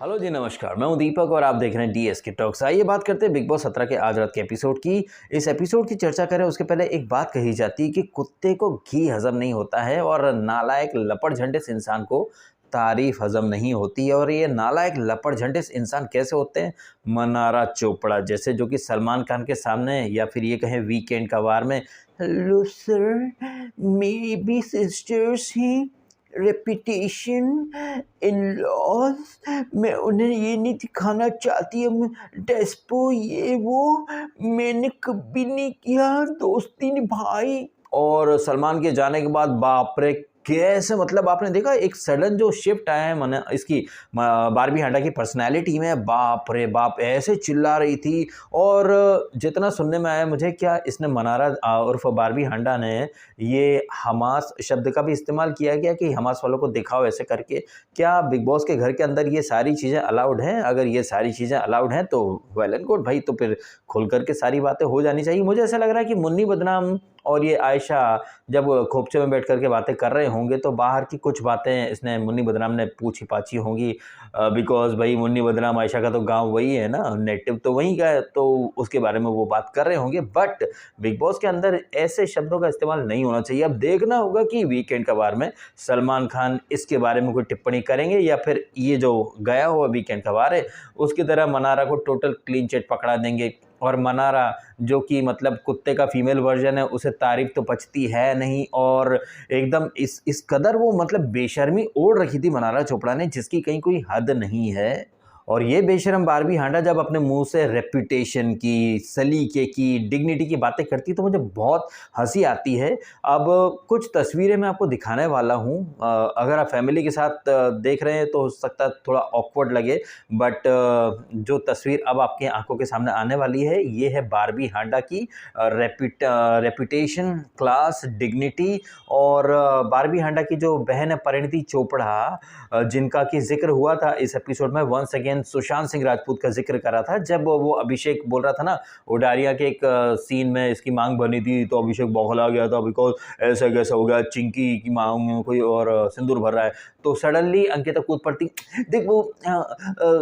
Hello जी, नमस्कार। मैं हूं दीपक और आप देख रहे हैं डीएसके टॉक्स। आइए बात करते हैं बिग बॉस 17 के आज रात के एपिसोड की। इस एपिसोड की चर्चा करें उसके पहले एक बात कही जाती है कि कुत्ते को घी हजम नहीं होता है और नालायक लपड़ झंडिस इंसान को तारीफ हजम नहीं होती है। और ये नालायक लपड़ झंडिस इंसान कैसे होते हैं? मनारा चोपड़ा जैसे, जो कि सलमान खान के सामने या फिर ये कहें वीकेंड का वार में, हेलो सर, मेरी भी सिस्टर्स हैं, रेपिटेशन, इन लॉज, मैं उन्हें ये नहीं दिखाना चाहती हम डेस्पो ये वो, मैंने कभी नहीं किया, दोस्ती निभाई। और सलमान के जाने के बाद बाप रे, कैसे मतलब आपने देखा एक सडन जो शिफ्ट आया है मन इसकी बारबी हांडा की पर्सनैलिटी में, बाप रे बाप, ऐसे चिल्ला रही थी। और जितना सुनने में आया मुझे, क्या इसने मनारा उर्फ बारबी हांडा ने ये हमास शब्द का भी इस्तेमाल किया गया कि हमास वालों को दिखाओ ऐसे करके? क्या बिग बॉस के घर के अंदर ये सारी चीज़ें अलाउड हैं? अगर ये सारी चीज़ें अलाउड हैं तो वेल एंड गुड भाई, तो फिर खुल करके सारी बातें हो जानी चाहिए। मुझे ऐसा लग रहा है कि मुन्नी बदनाम और ये आयशा जब खोपचे में बैठ करके बातें कर रहे होंगे तो बाहर की कुछ बातें इसने मुन्नी बदनाम ने पूछी पाछी होंगी, बिकॉज भाई मुन्नी बदनाम आयशा का तो गांव वही है ना, नेटिव तो वहीं का है, तो उसके बारे में वो बात कर रहे होंगे। बट बिग बॉस के अंदर ऐसे शब्दों का इस्तेमाल नहीं होना चाहिए। अब देखना होगा कि वीकेंड का वार में सलमान खान इसके बारे में कोई टिप्पणी करेंगे या फिर ये जो गया हुआ वीकेंड का वार है उसकी तरह मनारा को टोटल क्लीन चिट पकड़ा देंगे। और मनारा जो कि मतलब कुत्ते का फीमेल वर्जन है, उसे तारीफ तो पचती है नहीं। और एकदम इस कदर वो मतलब बेशर्मी ओढ़ रखी थी मनारा चोपड़ा ने, जिसकी कहीं कोई हद नहीं है। और ये बेशरम बारबी हांडा जब अपने मुंह से रेपुटेशन की, सलीके की, डिग्निटी की बातें करती तो मुझे बहुत हंसी आती है। अब कुछ तस्वीरें मैं आपको दिखाने वाला हूँ। अगर आप फैमिली के साथ देख रहे हैं तो हो सकता है थोड़ा ऑकवर्ड लगे, बट जो तस्वीर अब आपके आंखों के सामने आने वाली है ये है बारबी हांडा की रेपुटेशन, क्लास, डिग्निटी। और बारबी हांडा की जो बहन है परिणीति चोपड़ा, जिनका कि जिक्र हुआ था इस एपिसोड में, वंस अगेन सुशांत सिंह राजपूत का जिक्र करा था। जब वो अभिषेक बोल रहा था ना उडारिया के एक सीन में इसकी मांग बनी थी तो अभिषेक बौखला गया था, बिकॉज ऐसा कैसा हो गया, चिंकी की मांग में कोई और सिंदूर भर रहा है। तो सडनली अंकिता कूद पड़ती, देख वो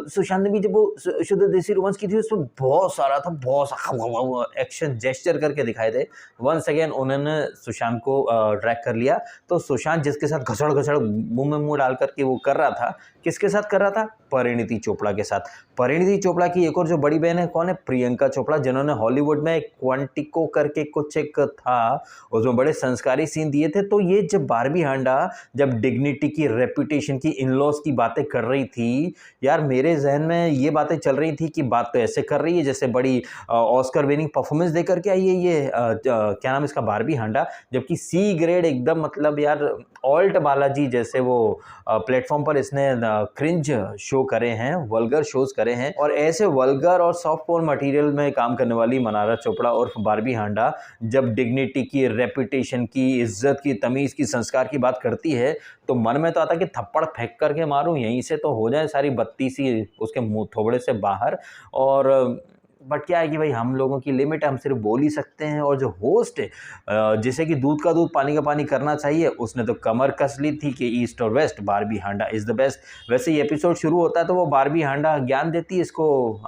सुशांत ने भी जब वो शुद्ध देसी रोमांस की थी उसमें बहुत सारा था, बहुत सारा एक्शन जेस्चर करके दिखाए थे। वंस अगेन उन्होंने सुशांत को ट्रैक कर लिया। तो सुशांत जिसके साथ घसड़ घसड़ मुंह में मुंह डाल करके वो कर रहा था, किसके साथ कर रहा था? परिणीति चोपड़ा के साथ। परिणीति चोपड़ा की एक और जो बड़ी बहन है कौन है? प्रियंका चोपड़ा, जिन्होंने हॉलीवुड में क्वांटिको करके कुछ एक था, उसमें बड़े संस्कारी सीन दिए थे। तो ये जब बारबी हांडा जब डिग्निटी की, रेपुटेशन की, इन-लॉज की बातें कर रही थी, यार मेरे जहन में ये बातें चल रही थी कि बात तो ऐसे कर रही है जैसे बड़ी ऑस्कर विनिंग परफॉर्मेंस दे करके आई है ये क्या नाम इसका, बारबी हांडा। जबकि सी ग्रेड एकदम, मतलब यार ऑल्ट बालाजी जैसे वो प्लेटफॉर्म पर इसने क्रिंज शो करे हैं, वल्गर शोज करे हैं। और ऐसे वल्गर और सॉफ्ट पोर्न मटेरियल में काम करने वाली मनारा चोपड़ा और बारबी हांडा जब डिग्निटी की, रेपुटेशन की, इज्जत की, तमीज की, संस्कार की बात करती है तो मन में तो आता कि थप्पड़ फेंक करके मारूं यहीं से तो हो जाए सारी बत्ती सी उसके मुंह थोबड़े से बाहर। और बट क्या है कि भाई हम लोगों की लिमिट है, हम सिर्फ बोल ही सकते हैं। और जो होस्ट है जिसे कि दूध का दूध पानी का पानी करना चाहिए, उसने तो कमर कस ली थी कि ईस्ट और west, Barbie Handa is the best. वैसे ये एपिसोड शुरू होता है तो वो बारबी हांडा ज्ञान देती है इसको,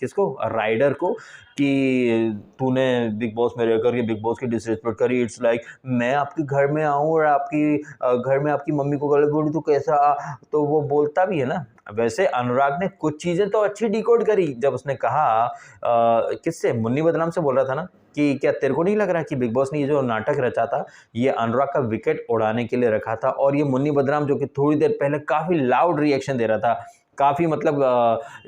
किसको, राइडर को, कि तूने बिग बॉस में रह करके बिग बॉस की डिसरिस्पेक्ट करी। इट्स लाइक मैं आपके घर में आऊँ और आपकी घर में आपकी मम्मी को गलत बोलूँ तो कैसा? तो वो बोलता भी है ना। वैसे अनुराग ने कुछ चीज़ें तो अच्छी डिकोड करी जब उसने कहा, किससे, मुन्नी बदनाम से बोल रहा था ना कि क्या तेरे को नहीं लग रहा कि बिग बॉस ने ये जो नाटक रचा था ये अनुराग का विकेट उड़ाने के लिए रखा था? और ये मुन्नी बदनाम जो कि थोड़ी देर पहले काफ़ी लाउड रिएक्शन दे रहा था, काफ़ी मतलब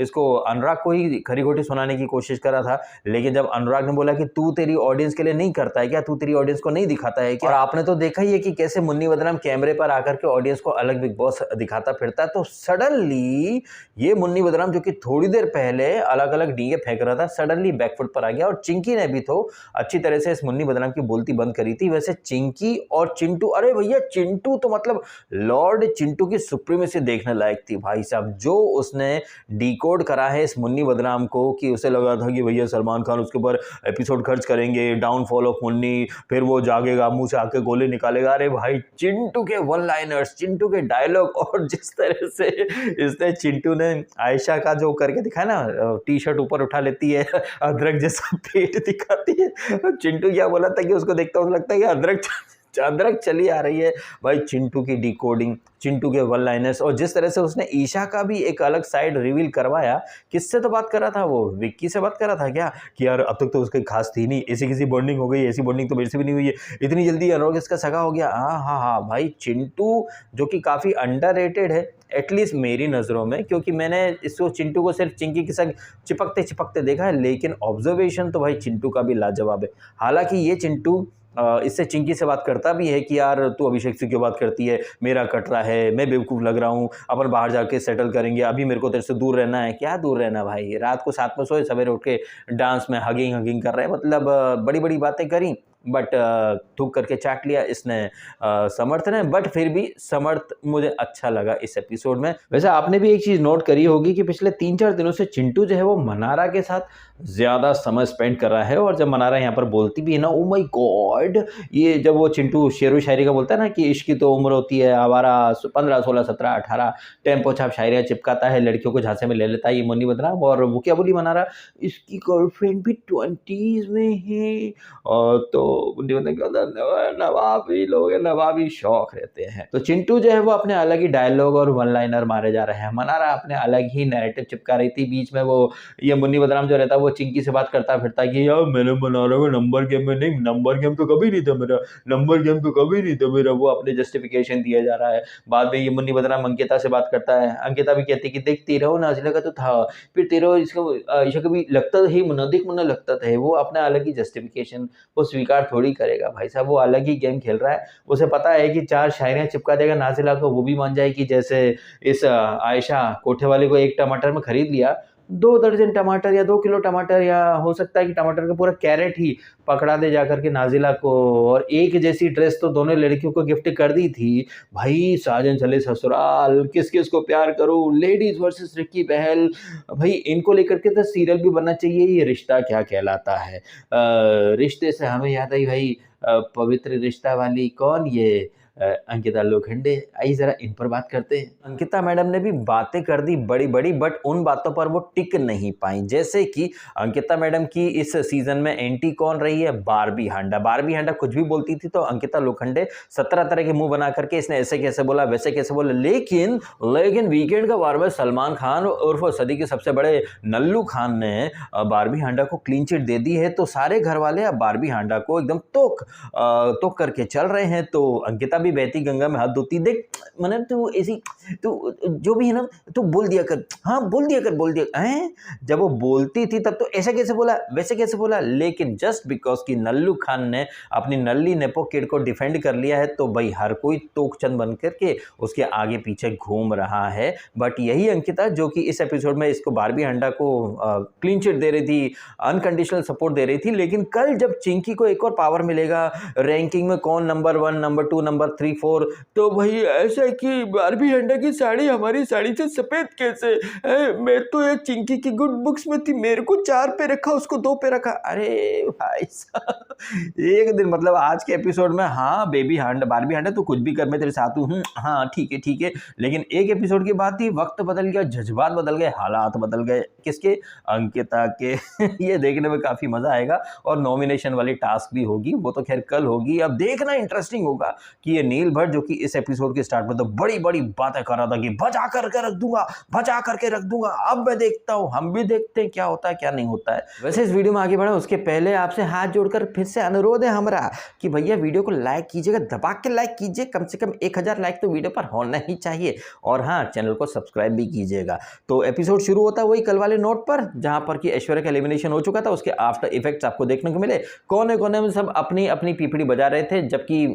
इसको अनुराग को ही खरी खोटी सुनाने की कोशिश कर रहा था। लेकिन जब अनुराग ने बोला कि तू तेरी ऑडियंस के लिए नहीं करता है क्या, तू तेरी ऑडियंस को नहीं दिखाता है क्या? और आपने तो देखा ही है कि कैसे मुन्नी बदनाम कैमरे पर आकर के ऑडियंस को अलग बिग बॉस दिखाता फिरता है। तो सडनली ये मुन्नी बदनाम जो कि थोड़ी देर पहले अलग अलग डीगे फेंक रहा था, सडनली बैकफुट पर आ गया। और चिंकी ने भी तो अच्छी तरह से इस मुन्नी बदनाम की बोलती बंद करी थी। वैसे चिंकी और चिंटू, अरे भैया चिंटू तो मतलब लॉर्ड चिंटू की सुप्रीमेसी देखने लायक थी भाई साहब। जो उसने डिकोड करा है इस मुन्नी बदनाम को कि उसे लगा था कि भैया सलमान खान उसके ऊपर एपिसोड खर्च करेंगे, डाउनफॉल ऑफ मुन्नी, फिर वो जागेगा, मुंह से आके गोले निकालेगा। अरे भाई चिंटू के वन लाइनर्स, चिंटू के डायलॉग, और जिस तरह से इसने चिंटू ने आयशा का जो करके दिखाया ना, टी शर्ट ऊपर उठा लेती है, अदरक जैसा पेट दिखाती है, चिंटू क्या बोला था कि उसको देखता हूँ लगता है कि अदरक चली आ रही है। भाई चिंटू की डिकोडिंग, चिंटू के वन लाइनर्स, और जिस तरह से उसने ईशा का भी एक अलग साइड रिवील करवाया। किससे तो बात कर रहा था वो, विक्की से बात कर रहा था क्या कि यार अब तक तो उसकी खास थी नहीं, ऐसी किसी बॉन्डिंग हो गई, ऐसी बॉन्डिंग तो मेरे से भी नहीं हुई है, इतनी जल्दी अनुराग इसका सगा हो गया। हाँ हाँ हाँ भाई, चिंटू जो कि काफ़ी अंडररेटेड है एटलीस्ट मेरी नज़रों में, क्योंकि मैंने इसको चिंटू को सिर्फ चिंकी के साथ चिपकते चिपकते देखा है, लेकिन ऑब्जर्वेशन तो भाई चिंटू का भी लाजवाब है। हालांकि ये चिंटू इससे चिंकी से बात करता भी है कि यार तू अभिषेक से क्यों बात करती है, मेरा कट रहा है, मैं बेवकूफ़ लग रहा हूँ, अपन बाहर जाके सेटल करेंगे, अभी मेरे को तेरे से दूर रहना है। क्या दूर रहना भाई, रात को साथ में सोए, सवेरे उठ के डांस में हगिंग कर रहे हैं, मतलब बड़ी बड़ी बातें करी, बट थूक करके चाट लिया इसने। समर्थ ने, बट फिर भी समर्थ मुझे अच्छा लगा इस एपिसोड में। वैसे आपने भी एक चीज़ नोट करी होगी कि पिछले 3-4 दिनों से चिंटू जो है वो मनारा के साथ ज़्यादा समय स्पेंड कर रहा है, और जब मनारा यहाँ पर बोलती भी है ना, ओ माय गॉड, ये जब वो चिंटू शेरो शायरी का बोलता है ना कि इश्क की तो उम्र होती है आवारा, 15, 16, 17, 18, टेम्पो छाप शायरियाँ चिपकाता है, लड़कियों को झांसे में ले लेता है ये मुन्नी बदनाम। और वो क्या बोली मनारा, इसकी गर्लफ्रेंड भी 20s में है, और तो मुन्नी बदनाम क्या होता है, नवाबी लोग नवाबी शौक रहते हैं। तो चिंटू जो है वो अपने अलग ही डायलॉग और वन लाइनर मारे जा रहे हैं, मनारा अपने अलग ही नैरेटिव चिपका रही थी। बीच में वो ये मुन्नी बदनाम जो रहता है वो चिंकी से बात करता फिरता कि यार मैंने मनारा में नंबर गेम में नहीं, नंबर गेम तो कभी नहीं था मेरा, नंबर गेम तो कभी नहीं था मेरा, वो अपने जस्टिफिकेशन दिया जा रहा है। बाद में ये मुन्नी बदनाम अंकिता से बात करता है, अंकिता भी कहती कि देख तेरा वो नाजिला का तो था, फिर तेरा इसको ईशा का भी लगता ही मुन्ना, देख मुन्ना लगता था, वो अपना अलग ही जस्टिफिकेशन वो स्वीकार थोड़ी करेगा भाई साहब, वो अलग ही गेम खेल रहा है। उसे पता है कि 4 शायरियाँ चिपका देगा नाजिला को, वो भी मान जाएगी। जैसे इस आयशा कोठे वाले को 1 टमाटर में खरीद लिया, 2 दर्जन टमाटर या 2 किलो टमाटर, या हो सकता है कि टमाटर का पूरा कैरेट ही पकड़ा दे जाकर के नाजिला को। और एक जैसी ड्रेस तो दोनों लड़कियों को गिफ्ट कर दी थी। भाई साजन चले ससुराल, किस किस को प्यार करूं, लेडीज वर्सेस रिक्की बहल, भाई इनको लेकर के तो सीरियल भी बनना चाहिए, ये रिश्ता क्या कहलाता है। रिश्ते से हमें याद आई भाई पवित्र रिश्ता वाली कौन, ये अंकिता लोखंडे। आइए जरा इन पर बात करते हैं। अंकिता मैडम ने भी बातें कर दी बड़ी बड़ी, बट उन बातों पर वो टिक नहीं पाई। जैसे कि अंकिता मैडम की इस सीजन में एंटी कौन रही है, बारबी हांडा। बारबी हांडा कुछ भी बोलती थी तो अंकिता लोखंडे 17 तरह के मुंह बना करके इसने ऐसे कैसे बोला, वैसे कैसे बोला। लेकिन वीकेंड का वार में सलमान खान उर्फ सदी के सबसे बड़े नल्लू खान ने बारबी हांडा को क्लीन चिट दे दी है, तो सारे घर वाले अब बारबी हांडा को एकदम तोक करके चल रहे हैं। तो अंकिता बहती गंगा में हाथ धोती, देख मतलब तू ऐसी, तू जो भी है ना तू बोल दिया कर, हाँ बोल दिया हैं। जब वो बोलती थी तब तो ऐसा कैसे बोला, वैसे कैसे बोला, लेकिन जस्ट बिकॉज कि नल्लू खान ने अपनी नल्ली नेपो किड को डिफेंड कर लिया है, तो भाई हर कोई तोकचंद बन करके उसके आगे पीछे घूम रहा है। बट यही अंकिता जो कि इस एपिसोड में इसको बारबी हांडा को क्लीन चिट दे रही थी, अनकंडीशनल सपोर्ट दे रही थी, लेकिन कल जब चिंकी को एक और पावर मिलेगा, रैंकिंग में कौन नंबर 1, नंबर 2, नंबर 3, 4, तो भाई ऐसा है कि बारबी हांडा की साड़ी हमारी साड़ी से सफेद कैसे है, मैं तो ये चिंकी की गुड बुक्स में थी, मेरे को 4 पे रखा, उसको 2 पे रखा। अरे भाई साहब एक दिन, मतलब आज के एपिसोड में, हाँ बेबी हांडा, बारबी हांडा तू कुछ भी कर, मैं तेरे साथ हूँ, हाँ ठीक है, लेकिन एक एपिसोड के बाद ही वक्त बदल गया, जज्बात बदल गए, हालात बदल गए। किसके, अंकिता के। ये देखने में काफी मजा आएगा, और नॉमिनेशन वाली टास्क भी होगी, वो तो खैर कल होगी। अब देखना इंटरेस्टिंग होगा कि ये नील भट्ट जो कि इस एपिसोड के स्टार्ट में तो बड़ी बड़ी बातें कर रहा था कि बचा करके रख दूंगा, अब मैं देखता हूं, हम भी देखते हैं क्या होता है क्या नहीं होता है। वैसे इस वीडियो में आगे बढ़े उसके पहले आपसे हाथ जोड़कर फिर से अनुरोध है हमारा कि भैया वीडियो को लाइक कीजिएगा, दबा के लाइक कीजिए, कम से कम 1000 लाइक तो वीडियो पर होना ही चाहिए, और हाँ चैनल को सब्सक्राइब भी कीजिएगा। तो एपिसोड शुरू होता है वही कल वाले नोट पर, जहां पर कि ऐश्वर्या का एलिमिनेशन हो चुका था, उसके आफ्टर इफेक्ट्स आपको देखने को मिले। कोने कोने में सब अपनी अपनी पीपड़ी बजा रहे थे, जबकि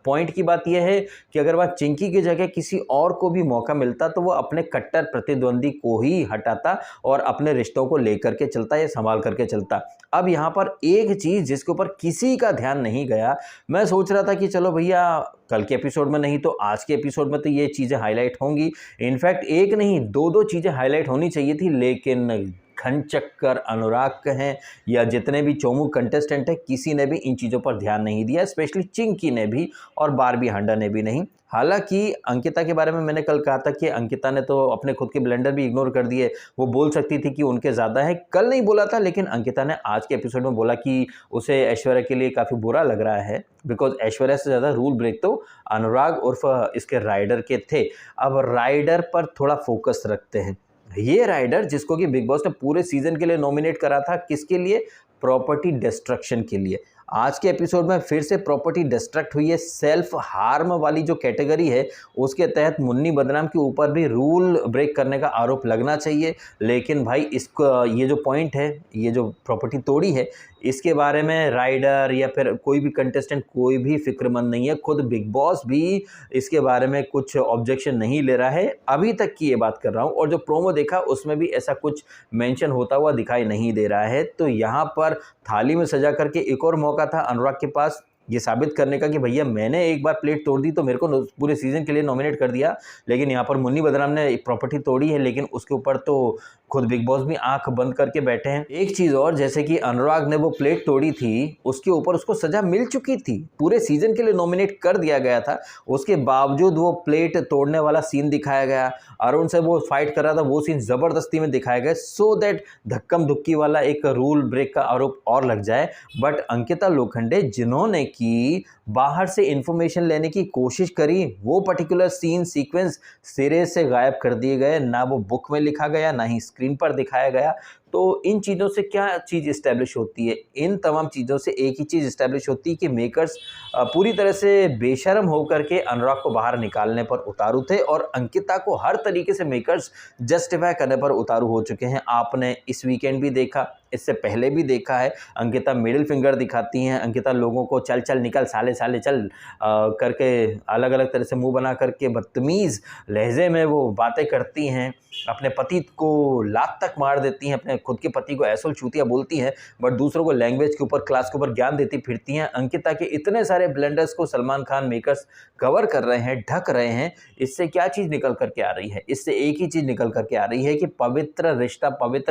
पॉइंट की बात यह है कि अगर वहाँ चिंकी की जगह किसी और को भी मौका मिलता तो वो अपने कट्टर प्रतिद्वंदी को ही हटाता और अपने रिश्तों को लेकर के चलता या संभाल करके चलता। अब यहाँ पर एक चीज़ जिसके ऊपर किसी का ध्यान नहीं गया, मैं सोच रहा था कि चलो भैया कल के एपिसोड में नहीं तो आज के एपिसोड में तो ये चीज़ें हाईलाइट होंगी। इनफैक्ट एक नहीं दो चीज़ें हाईलाइट होनी चाहिए थी, लेकिन घनचक्कर, अनुराग कहें या जितने भी चोमू कंटेस्टेंट है, किसी ने भी इन चीज़ों पर ध्यान नहीं दिया, स्पेशली चिंकी ने भी और बारबी हांडा ने भी नहीं। हालांकि अंकिता के बारे में मैंने कल कहा था कि अंकिता ने तो अपने खुद के ब्लेंडर भी इग्नोर कर दिए। वो बोल सकती थी कि उनके ज़्यादा है, कल नहीं बोला था, लेकिन अंकिता ने आज के एपिसोड में बोला कि उसे ऐश्वर्या के लिए काफ़ी बुरा लग रहा है, बिकॉज ऐश्वर्या से ज़्यादा रूल ब्रेक तो अनुराग उर्फ इसके राइडर के थे। अब राइडर पर थोड़ा फोकस रखते हैं। ये राइडर जिसको कि बिग बॉस ने पूरे सीजन के लिए नॉमिनेट करा था, किसके लिए? प्रॉपर्टी डिस्ट्रक्शन के लिए। आज के एपिसोड में फिर से प्रॉपर्टी डिस्ट्रक्ट हुई है। सेल्फ हार्म वाली जो कैटेगरी है उसके तहत मुन्नी बदनाम के ऊपर भी रूल ब्रेक करने का आरोप लगना चाहिए। लेकिन भाई इसको ये जो पॉइंट है, ये जो प्रॉपर्टी तोड़ी है, इसके बारे में राइडर या फिर कोई भी कंटेस्टेंट कोई भी फिक्रमंद नहीं है। खुद बिग बॉस भी इसके बारे में कुछ ऑब्जेक्शन नहीं ले रहा है, अभी तक की ये बात कर रहा हूँ। और जो प्रोमो देखा उसमें भी ऐसा कुछ मेंशन होता हुआ दिखाई नहीं दे रहा है। तो यहाँ पर थाली में सजा करके एक और मौका था अनुराग के पास ये साबित करने का कि भैया मैंने एक बार प्लेट तोड़ दी तो मेरे को पूरे सीजन के लिए नॉमिनेट कर दिया। लेकिन यहाँ पर मुन्नी बदनाम ने एक प्रॉपर्टी तोड़ी है, लेकिन उसके ऊपर तो खुद बिग बॉस भी आंख बंद करके बैठे हैं। एक चीज़ और, जैसे कि अनुराग ने वो प्लेट तोड़ी थी, उसके ऊपर उसको सजा मिल चुकी थी, पूरे सीजन के लिए नॉमिनेट कर दिया गया था, उसके बावजूद वो प्लेट तोड़ने वाला सीन दिखाया गया। अरुण से वो फाइट कर रहा था, वो सीन ज़बरदस्ती में दिखाया गया सो दैट धक्कम धुक्की वाला एक रूल ब्रेक का आरोप और लग जाए। बट अंकिता लोखंडे जिन्होंने की बाहर से इंफॉर्मेशन लेने की कोशिश करी, वो पर्टिकुलर सीन सीक्वेंस सिरे से गायब कर दिए गए। ना वो बुक में लिखा गया, ना ही स्क्रीन पर दिखाया गया। तो इन चीज़ों से क्या चीज़ इस्टेब्लिश होती है? इन तमाम चीज़ों से एक ही चीज़ इस्टेब्लिश होती है कि मेकर्स पूरी तरह से बेशर्म होकर के अनुराग को बाहर निकालने पर उतारू थे और अंकिता को हर तरीके से मेकर्स जस्टिफाई करने पर उतारू हो चुके हैं। आपने इस वीकेंड भी देखा, इससे पहले भी देखा है, अंकिता मिडिल फिंगर दिखाती हैं, अंकिता लोगों को चल चल निकल साले साले चल करके अलग अलग तरह से मुंह बना करके बदतमीज़ लहजे में वो बातें करती हैं, अपने पति को लात तक मार देती हैं, अपने खुद के पति को ऐसोल चूतिया बोलती हैं, बट दूसरों को लैंग्वेज के ऊपर, क्लास के ऊपर ज्ञान देती फिरती हैं। अंकिता के इतने सारे ब्लेंडर्स को सलमान खान मेकर्स कवर कर रहे हैं, ढक रहे हैं। इससे क्या चीज़ निकल करके आ रही है? इससे एक ही चीज़ निकल करके आ रही है कि पवित्र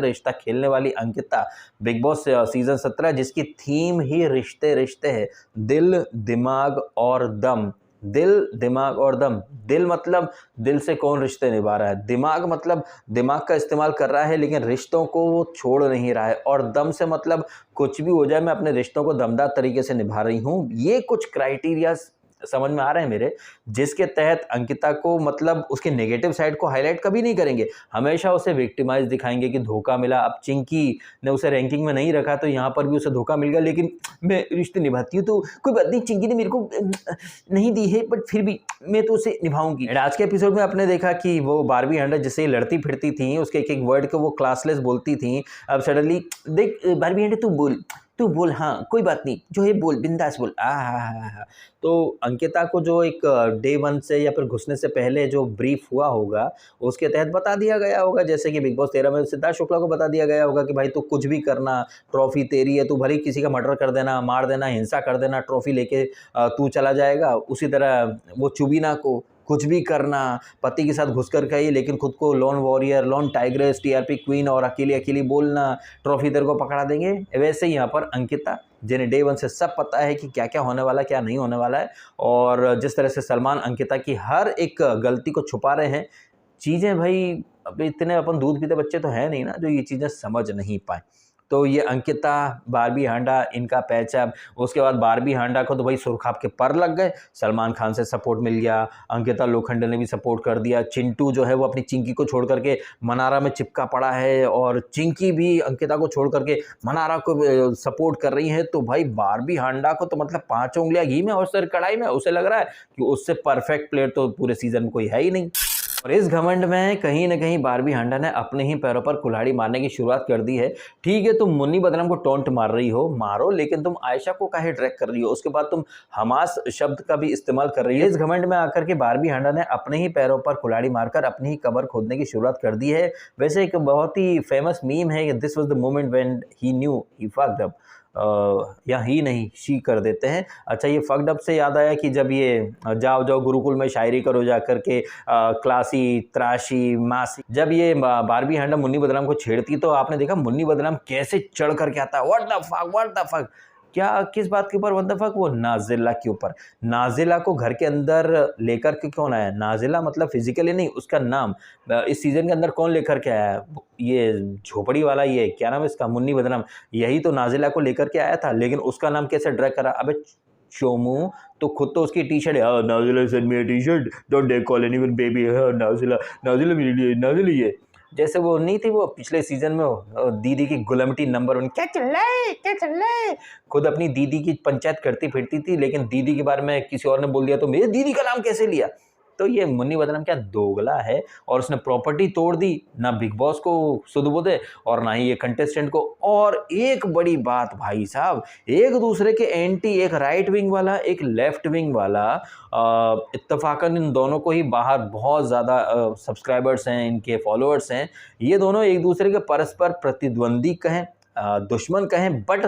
रिश्ता खेलने वाली अंकिता बिग बॉस सीजन 17, जिसकी थीम ही रिश्ते रिश्ते है, दिल दिमाग और दम। दिल दिमाग और दम। दिल मतलब दिल से कौन रिश्ते निभा रहा है, दिमाग मतलब दिमाग का इस्तेमाल कर रहा है लेकिन रिश्तों को वो छोड़ नहीं रहा है, और दम से मतलब कुछ भी हो जाए मैं अपने रिश्तों को दमदार तरीके से निभा रही हूँ। ये कुछ क्राइटेरिया समझ में आ रहे हैं मेरे, जिसके तहत अंकिता को मतलब उसके नेगेटिव साइड को हाईलाइट कभी नहीं करेंगे, हमेशा उसे विक्टिमाइज दिखाएंगे कि धोखा मिला। अब चिंकी ने उसे रैंकिंग में नहीं रखा तो यहाँ पर भी उसे धोखा मिल गया, लेकिन मैं रिश्ते निभाती हूँ तो कोई बात नहीं, चिंकी ने मेरे को नहीं दी है बट फिर भी मैं तो उसे निभाऊंगी। आज के एपिसोड में आपने देखा कि वो बारबी हांडा जिससे लड़ती फिरती थी, उसके एक एक वर्ड को वो क्लासलेस बोलती थी। अब सडनली देख बारबी हांडा तू बोल, हाँ कोई बात नहीं, जो है बोल, बिंदास बोल। हा। तो अंकिता को जो एक डे 1 से या फिर घुसने से पहले जो ब्रीफ हुआ होगा उसके तहत बता दिया गया होगा, जैसे कि बिग बॉस 13 में सिद्धार्थ शुक्ला को बता दिया गया होगा कि भाई तू कुछ भी करना, ट्रॉफी तेरी है, तू भले किसी का मर्डर कर देना, मार देना, हिंसा कर देना, ट्रॉफी लेके तू चला जाएगा। उसी तरह वो चुबीना को कुछ भी करना, पति के साथ घुसकर खाई लेकिन खुद को lawn warrior, lawn tigress, TRP queen और अकेली बोलना, ट्रॉफी तेरे को पकड़ा देंगे। वैसे ही यहाँ पर अंकिता, जिन्हें डे 1 से सब पता है कि क्या क्या होने वाला है, क्या नहीं होने वाला है, और जिस तरह से सलमान अंकिता की हर एक गलती को छुपा रहे हैं, चीज़ें भाई अब इतने अपन दूध पीते बच्चे तो हैं नहीं ना जो ये चीज़ें समझ नहीं पाए। तो ये अंकिता, बारबी हांडा, इनका पैचअप, उसके बाद बारबी हांडा को तो भाई सुरखाप के पर लग गए, सलमान खान से सपोर्ट मिल गया, अंकिता लोखंडे ने भी सपोर्ट कर दिया, चिंटू जो है वो अपनी चिंकी को छोड़ करके मनारा में चिपका पड़ा है, और चिंकी भी अंकिता को छोड़ करके मनारा को सपोर्ट कर रही है। तो भाई बारबी हांडा को तो मतलब 5 उंगलियां घी में और सिर कढ़ाई में, उसे लग रहा है कि उससे परफेक्ट प्लेयर तो पूरे सीजन में कोई है ही नहीं। और इस घमंड में कहीं न कहीं बारबी हांडा ने अपने ही पैरों पर कुल्हाड़ी मारने की शुरुआत कर दी है। ठीक है, तुम मुन्नी बदनाम को टॉन्ट मार रही हो, मारो, लेकिन तुम आयशा को काहे ड्रैग कर रही हो? उसके बाद तुम हमास शब्द का भी इस्तेमाल कर रही है। इस घमंड में आकर के बारबी हांडा ने अपने ही पैरों पर कुल्हाड़ी मारकर अपनी ही कब्र खोदने की शुरुआत कर दी है। वैसे एक बहुत ही फेमस मीम है कि this was the moment when he new he fucked up. या ही नहीं, शी कर देते हैं। अच्छा, ये फक्ड अप से याद आया कि जब ये जाओ जाओ गुरुकुल में शायरी करो जा करके क्लासी त्राशी मासी, जब ये बारबी हांडा मुन्नी बदनाम को छेड़ती तो आपने देखा मुन्नी बदनाम कैसे चढ़ करके आता है, व्हाट द फक। क्या, किस बात के ऊपर व्हाट द फक? वो नाजिला के ऊपर। नाजिला को घर के अंदर लेकर के कौन आया? नाजिला मतलब फिजिकली नहीं, उसका नाम इस सीजन के अंदर कौन लेकर के आया है? ये झोपड़ी वाला, ये क्या नाम है इसका, मुन्नी बदनाम, यही तो नाजिला को लेकर के आया था। लेकिन उसका नाम कैसे ड्रैग करा? अबे चोमू, तो खुद तो उसकी टी शर्ट है, Nazila send me a T shirt, don't dare call anyone baby, Nazila, Nazila मेरे लिए, नाजिला ये। जैसे वो नहीं थी वो पिछले सीजन में वो दीदी की गुलामटी नंबर 1, क्या चल रहा है, क्या चल रहा है, खुद अपनी दीदी की पंचायत करती फिरती थी, लेकिन दीदी के बारे में किसी और ने बोल दिया तो मेरी दीदी का नाम कैसे लिया? तो ये मुन्नी बदनाम क्या दोगला है, और उसने प्रॉपर्टी तोड़ दी, ना बिग बॉस को सुध बुध और ना ही ये कंटेस्टेंट को। और एक बड़ी बात भाई साहब, एक दूसरे के एंटी, एक राइट विंग वाला, एक लेफ्ट विंग वाला, इत्तफाकन इन दोनों को ही बाहर बहुत ज़्यादा सब्सक्राइबर्स हैं, इनके फॉलोअर्स हैं, ये दोनों एक दूसरे के परस्पर प्रतिद्वंदी कहें, दुश्मन कहें, बट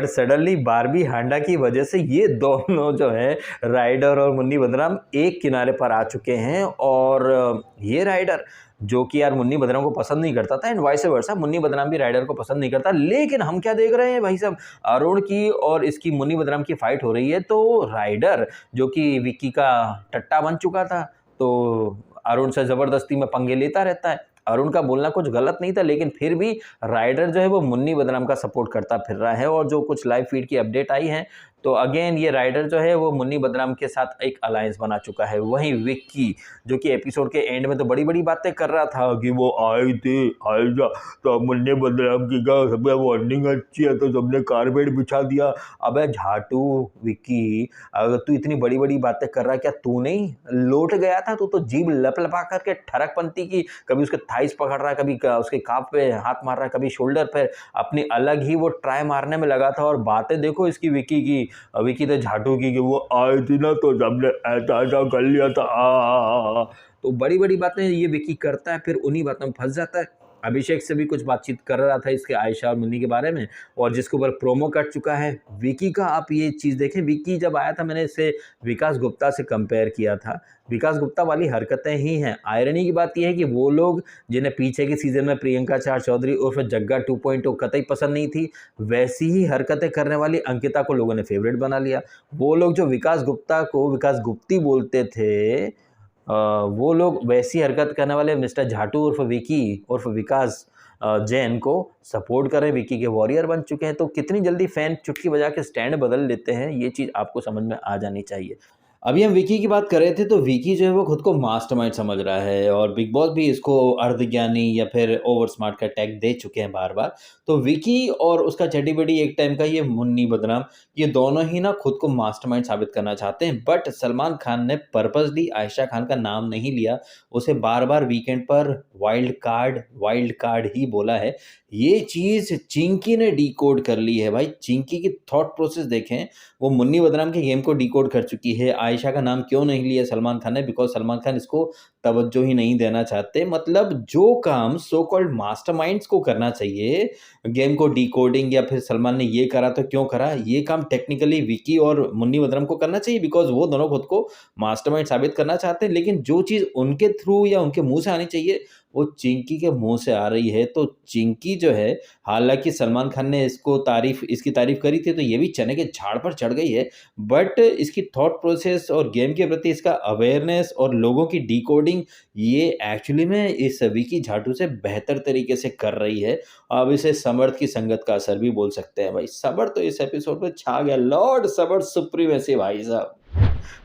सडनली बारबी हांडा की वजह से ये दोनों जो है राइडर और मुन्नी बदनाम एक किनारे पर आ चुके हैं। और ये राइडर जो कि यार मुन्नी बदनाम को पसंद नहीं करता था, एंड वाइस वर्सा, मुन्नी बदनाम भी राइडर को पसंद नहीं करता। लेकिन हम क्या देख रहे हैं भाई साहब, अरुण की और इसकी मुन्नी बदनाम की फाइट हो रही है, तो राइडर जो कि विक्की का टट्टा बन चुका था, तो अरुण से ज़बरदस्ती में पंगे लेता रहता है। अरुण का बोलना कुछ गलत नहीं था, लेकिन फिर भी राइडर जो है वो मुन्नी बदनाम का सपोर्ट करता फिर रहा है। और जो कुछ लाइव फीड की अपडेट आई है, तो अगेन ये राइडर जो है वो मुन्नी बदनाम के साथ एक अलायंस बना चुका है। वहीं विक्की जो कि एपिसोड के एंड में तो बड़ी बड़ी बातें कर रहा था कि वो आए थे आएगा तो मुन्नी बदनाम की का सब वार्निंग अच्छी है तो सबने कारपेट बिछा दिया। अबे झाटू विक्की, अगर तू इतनी बड़ी बड़ी बातें कर रहा, क्या तू नहीं लौट गया था? तू तो जीभ लप लपा करके ठरकपंती की, कभी उसके थाइस पकड़ रहा है, कभी उसके काफ पे हाथ मार रहा है, कभी शोल्डर पे, अपनी अलग ही वो ट्राई मारने में लगा था। और बातें देखो इसकी विक्की की, विक्की तो झाटू की कि वो आई थी ना तो सबने ऐसा ऐसा कर लिया था। तो बड़ी बड़ी बातें ये विक्की करता है, फिर उन्हीं बातों में फंस जाता है। अभिषेक से भी कुछ बातचीत कर रहा था इसके आयशा और मुन्नी के बारे में, और जिसके ऊपर प्रोमो कट चुका है विक्की का। आप ये चीज़ देखें, विक्की जब आया था मैंने इसे विकास गुप्ता से कंपेयर किया था, विकास गुप्ता वाली हरकतें ही हैं। आयरनी की बात यह है कि वो लोग जिन्हें पीछे के सीजन में प्रियंका चार चौधरी उर्फ जग्गा 2.0 कतई पसंद नहीं थी, वैसी ही हरकतें करने वाली अंकिता को लोगों ने फेवरेट बना लिया। वो लोग जो विकास गुप्ता को विकास गुप्ती बोलते थे, वो लोग वैसी हरकत करने वाले मिस्टर झाटू उर्फ विकी उर्फ विकास जैन को सपोर्ट कर रहे हैं, विकी के वॉरियर बन चुके हैं। तो कितनी जल्दी फैन चुटकी बजा के स्टैंड बदल लेते हैं, ये चीज़ आपको समझ में आ जानी चाहिए। अभी हम विकी की बात कर रहे थे, तो विकी जो है वो खुद को मास्टरमाइंड समझ रहा है, और बिग बॉस भी इसको अर्धज्ञानी या फिर ओवर स्मार्ट का टैग दे चुके हैं बार बार। तो विकी और उसका चड्डी बडी एक टाइम का ये मुन्नी बदनाम, ये दोनों ही ना खुद को मास्टरमाइंड साबित करना चाहते हैं। बट सलमान खान ने पर्पसली आयशा खान का नाम नहीं लिया, उसे बार बार वीकेंड पर वाइल्ड कार्ड ही बोला है। ये चीज़ चिंकी ने डिकोड कर ली है भाई। चिंकी की थॉट प्रोसेस देखें, वो मुन्नी बदनाम के गेम को डिकोड कर चुकी है। आयशा का नाम क्यों नहीं लिया सलमान खान ने? बिकॉज सलमान खान इसको तवज्जो ही नहीं देना चाहते। मतलब जो काम सो कॉल्ड मास्टरमाइंड्स को करना चाहिए, गेम को डिकोडिंग, या फिर सलमान ने ये करा तो क्यों करा, ये काम टेक्निकली विकी और मुन्नी बदनाम को करना चाहिए, बिकॉज वो दोनों खुद को मास्टरमाइंड साबित करना चाहते हैं। लेकिन जो चीज़ उनके थ्रू या उनके मुंह से आनी चाहिए वो चिंकी के मुंह से आ रही है। तो चिंकी जो है, हालांकि सलमान खान ने इसकी तारीफ करी थी तो ये भी चने के झाड़ पर चढ़ गई है, बट इसकी थॉट प्रोसेस और गेम के प्रति इसका अवेयरनेस और लोगों की डिकोडिंग, ये एक्चुअली में इस विकी झाटू से बेहतर तरीके से कर रही है। अब इसे समर्थ की संगत का असर भी बोल सकते हैं भाई। समर्थ तो इस एपिसोड में छा गया, लॉर्ड समर्थ सुप्रीमेसी भाई साहब।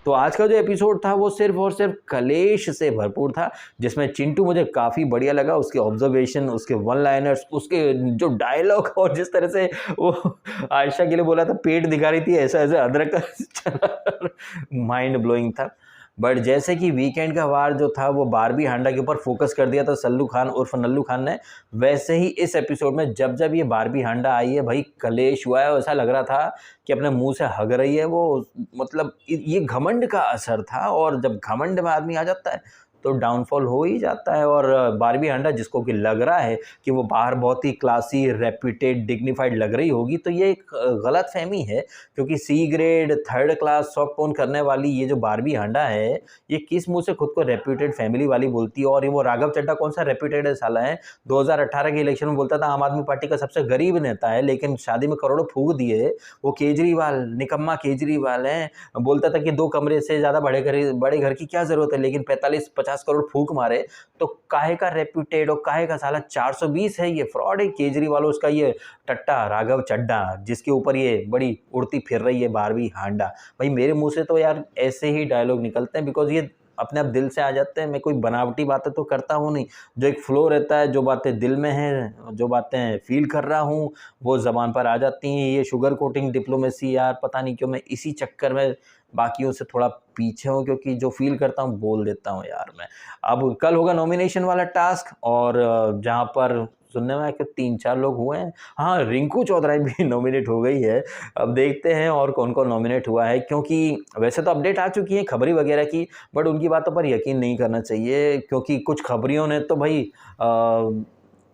तो आज का जो एपिसोड था वो सिर्फ और सिर्फ कलेश से भरपूर था, जिसमें चिंटू मुझे काफ़ी बढ़िया लगा। उसके ऑब्जर्वेशन, उसके वन लाइनर्स, उसके जो डायलॉग, और जिस तरह से वो आयशा के लिए बोला था पेट दिखा रही थी, ऐसा ऐसा अदरक का माइंड ब्लोइंग था। बट जैसे कि वीकेंड का वार जो था वो बारबी हांडा के ऊपर फोकस कर दिया था सल्लू खान उर्फ नल्लू खान ने, वैसे ही इस एपिसोड में जब जब ये बारबी हांडा आई है भाई कलेश हुआ है। ऐसा लग रहा था कि अपने मुंह से हग रही है वो। मतलब ये घमंड का असर था, और जब घमंड में आदमी आ जाता है तो डाउनफॉल हो ही जाता है। और बारबी हांडा जिसको कि लग रहा है कि वो बाहर बहुत ही क्लासी, रेप्यूटेड, डिग्निफाइड लग रही होगी, तो ये एक गलत फहमी है, क्योंकि C grade, third class soft porn करने वाली ये जो बारबी हांडा है, ये किस मुंह से खुद को रेप्यूटेड फैमिली वाली बोलती है। और ये वो राघव चड्ढा कौन सा रेप्यूटेड साला है, 2018 के इलेक्शन में बोलता था आम आदमी पार्टी का सबसे गरीब नेता है, लेकिन शादी में करोड़ों फूक दिए। वो केजरीवाल, निकम्मा केजरीवाल है, बोलता था कि 2 कमरे से ज़्यादा बड़े घर की क्या ज़रूरत है, लेकिन 45-50 करोड़ फूक मारे। तो काहे का रेप्यूटेड और काहे का साला 420 है, ये फ्रॉड है केजरीवाल। उसका ये टट्टा राघव चड्ढा जिसके ऊपर ये बड़ी उड़ती फिर रही है बारबी हांडा। भाई मेरे मुंह से तो यार ऐसे ही डायलॉग निकलते हैं, बिकॉज ये अपने आप दिल से आ जाते हैं। मैं कोई बनावटी बातें तो करता हूँ नहीं, जो एक फ्लो रहता है, जो बातें दिल में हैं, जो बातें फील कर रहा हूँ, वो ज़बान पर आ जाती हैं। ये शुगर कोटिंग डिप्लोमेसी यार पता नहीं क्यों मैं इसी चक्कर में बाकियों से थोड़ा पीछे हूँ, क्योंकि जो फील करता हूँ बोल देता हूँ यार मैं। अब कल होगा नॉमिनेशन वाला टास्क, और जहाँ पर सुनने में आया कि 3-4 लोग हुए हैं। हाँ, रिंकू चौधरी भी नॉमिनेट हो गई है। अब देखते हैं और कौन-कौन नॉमिनेट हुआ है, क्योंकि वैसे तो अपडेट आ चुकी है खबरी वगैरह की, बट उनकी बातों पर यकीन नहीं करना चाहिए, क्योंकि कुछ खबरियों ने तो भाई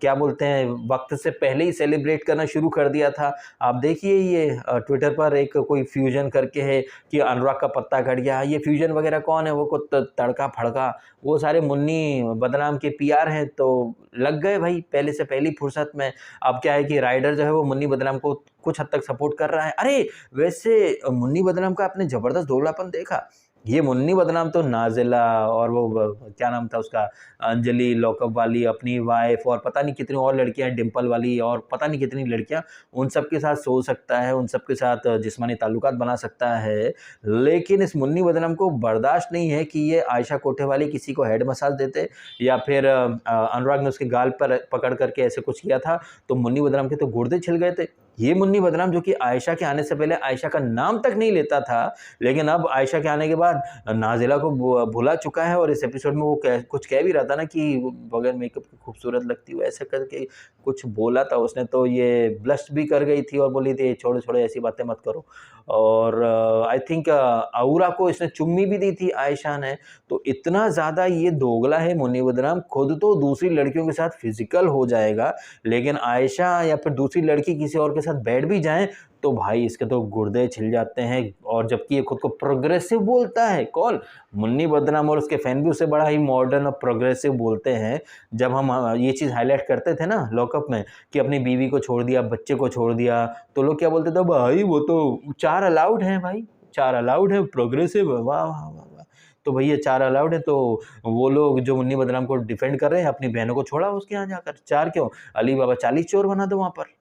क्या बोलते हैं, वक्त से पहले ही सेलिब्रेट करना शुरू कर दिया था। आप देखिए ये ट्विटर पर एक कोई फ्यूजन करके है कि अनुराग का पत्ता कट गया। ये फ्यूजन वगैरह कौन है, वो को तड़का फड़का, वो सारे मुन्नी बदनाम के पीआर हैं, तो लग गए भाई पहले से पहली फुर्सत में। अब क्या है कि राइडर जो है वो मुन्नी बदनाम को कुछ हद तक सपोर्ट कर रहा है। अरे वैसे मुन्नी बदनाम का आपने जबरदस्त दोगलापन देखा। ये मुन्नी बदनाम तो नाजिला और वो क्या नाम था उसका, अंजलि लॉकअप वाली अपनी वाइफ, और पता नहीं कितनी और लड़कियां, डिम्पल वाली और पता नहीं कितनी लड़कियां, उन सब के साथ सो सकता है, उन सब के साथ जिस्मानी ताल्लुकात बना सकता है। लेकिन इस मुन्नी बदनाम को बर्दाश्त नहीं है कि ये आयशा कोठे वाली किसी को हेड मसाज देते, या फिर अनुराग ने उसके गाल पर पकड़ करके ऐसे कुछ किया था, तो मुन्नी बदनाम के तो गुर्दे छिल गए थे। ये मुन्नी बदनाम जो कि आयशा के आने से पहले आयशा का नाम तक नहीं लेता था, लेकिन अब आयशा के आने के बाद नाजिला को भुला चुका है। और इस एपिसोड में वो कुछ कह भी रहा था ना कि बगैर मेकअप की खूबसूरत लगती हो, ऐसे करके कुछ बोला था उसने, तो ये ब्लश भी कर गई थी और बोली थी छोड़ो छोड़ो ऐसी बातें मत करो। और आई थिंक औरा को इसने चुम्मी भी दी थी आयशा ने। तो इतना ज़्यादा ये दोगला है मुन्नी बदनाम, खुद तो दूसरी लड़कियों के साथ फिजिकल हो जाएगा, लेकिन आयशा या फिर दूसरी लड़की किसी और के साथ बैठ भी जाए तो भाई इसके तो गुर्दे छिल जाते हैं। और जबकि ये खुद को प्रोग्रेसिव बोलता है, कौन, मुन्नी बदनाम, और उसके फैन भी उसे बड़ा ही मॉडर्न और प्रोग्रेसिव बोलते हैं। जब हम ये चीज़ हाईलाइट करते थे ना लॉकअप में कि अपनी बीवी को छोड़ दिया, बच्चे को छोड़ दिया, तो लोग क्या बोलते थे, भाई वो तो 4 अलाउड हैं, भाई 4 अलाउड है, प्रोग्रेसिव, वाह वाह वाह वाह। तो भैया 4 अलाउड है, तो वो लोग जो मुन्नी बदनाम को डिफेंड कर रहे हैं अपनी बहनों को छोड़ा उसके यहाँ जाकर, 4 क्यों, अली बाबा 40 चोर बना दो वहाँ पर।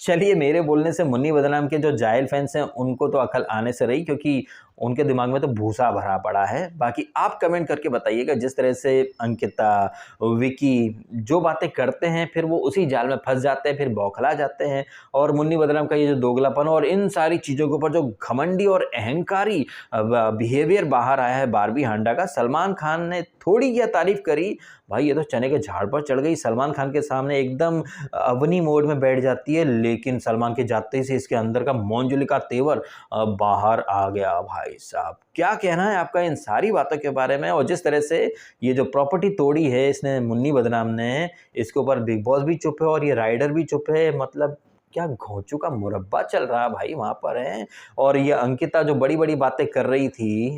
चलिए मेरे बोलने से मुन्नी बदनाम के जो जाहिल फैंस हैं उनको तो अकल आने से रही, क्योंकि उनके दिमाग में तो भूसा भरा पड़ा है। बाकी आप कमेंट करके बताइएगा, जिस तरह से अंकिता, विकी जो बातें करते हैं फिर वो उसी जाल में फंस जाते हैं, फिर बौखला जाते हैं। और मुन्नी बदनाम का ये जो दोगलापन और इन सारी चीज़ों के ऊपर जो घमंडी और अहंकारी बिहेवियर बाहर आया है बारबी हांडा का, सलमान खान ने थोड़ी क्या तारीफ करी, भाई ये तो चने के झाड़ पर चढ़ गई। सलमान खान के सामने एकदम अवनी मोड में बैठ जाती है, लेकिन सलमान के जाते ही से इसके अंदर का मोंजुली का तेवर बाहर आ गया। भाई साहब क्या कहना है आपका इन सारी बातों के बारे में। और जिस तरह से ये जो प्रॉपर्टी तोड़ी है इसने मुन्नी बदनाम ने, इसके ऊपर बिग बॉस भी चुप है और ये राइडर भी चुप है। मतलब क्या घोंचू का मुरब्बा चल रहा है भाई वहाँ पर है। और ये अंकिता जो बड़ी बड़ी बातें कर रही थी,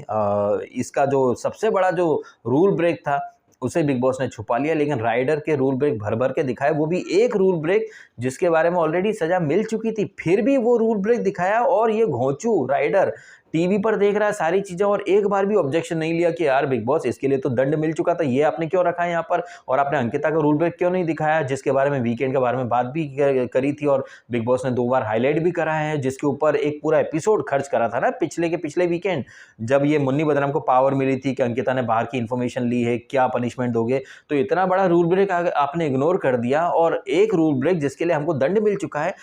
इसका जो सबसे बड़ा जो रूल ब्रेक था उसे बिग बॉस ने छुपा लिया, लेकिन राइडर के रूल ब्रेक भर भर के दिखाए, वो भी एक रूल ब्रेक जिसके बारे में ऑलरेडी सजा मिल चुकी थी, फिर भी वो रूल ब्रेक दिखाया। और ये घोंचू राइडर टीवी पर देख रहा है सारी चीजें और एक बार भी ऑब्जेक्शन नहीं लिया कि यार बिग बॉस इसके लिए तो दंड मिल चुका था, ये आपने क्यों रखा है यहाँ पर, और आपने अंकिता का रूल ब्रेक क्यों नहीं दिखाया, जिसके बारे में वीकेंड के बारे में बात भी करी थी और बिग बॉस ने 2 बार हाईलाइट भी करा है, जिसके ऊपर एक पूरा एपिसोड खर्च करा था ना पिछले वीकेंड, जब ये मुन्नी बदनाम को पावर मिली थी कि अंकिता ने बाहर की इन्फॉर्मेशन ली है, क्या पनिशमेंट दोगे। तो इतना बड़ा रूल ब्रेक आपने इग्नोर कर दिया, और एक रूल ब्रेक जिसके लिए हमको दंड मिल चुका है,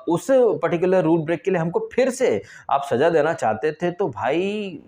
उस पर्टिकुलर रूल ब्रेक के लिए हमको फिर से आप सजा देना चाहते थे। तो भाई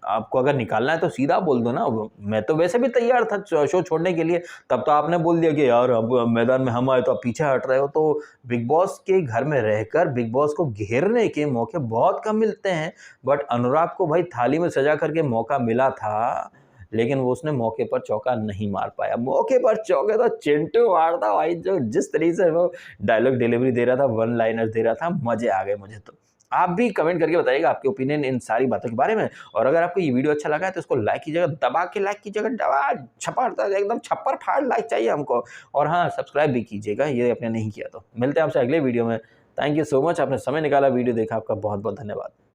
आपको अगर निकालना है तो सीधा बोल दो ना। मैं तो वैसे भी तैयार था शो छोड़ने के लिए, तब तो आपने बोल दिया कि यार अब मैदान में हम आए तो आप पीछे हट रहे हो। तो बिग बॉस के घर में रहकर बिग बॉस को घेरने के मौके बहुत कम मिलते हैं, बट अनुराग को भाई थाली में सजा करके मौका मिला था, लेकिन वो उसने मौके पर चौका नहीं मार पाया। मौके पर चौके तो चिंटू मारता भाई, जो जिस तरीके से वो डायलॉग डिलीवरी दे रहा था, वन लाइनर दे रहा था, मजे आ गए मुझे तो। आप भी कमेंट करके बताइएगा आपके ओपिनियन इन सारी बातों के बारे में। और अगर आपको ये वीडियो अच्छा लगा है तो इसको लाइक कीजिएगा, दबा के लाइक कीजिएगा, दबा छप्पर एकदम छप्पर फाड़ लाइक चाहिए हमको। और हाँ, सब्सक्राइब भी कीजिएगा ये आपने नहीं किया तो। मिलते हैं आपसे अगले वीडियो में। थैंक यू सो मच, आपने समय निकाला, वीडियो देखा, आपका बहुत बहुत धन्यवाद।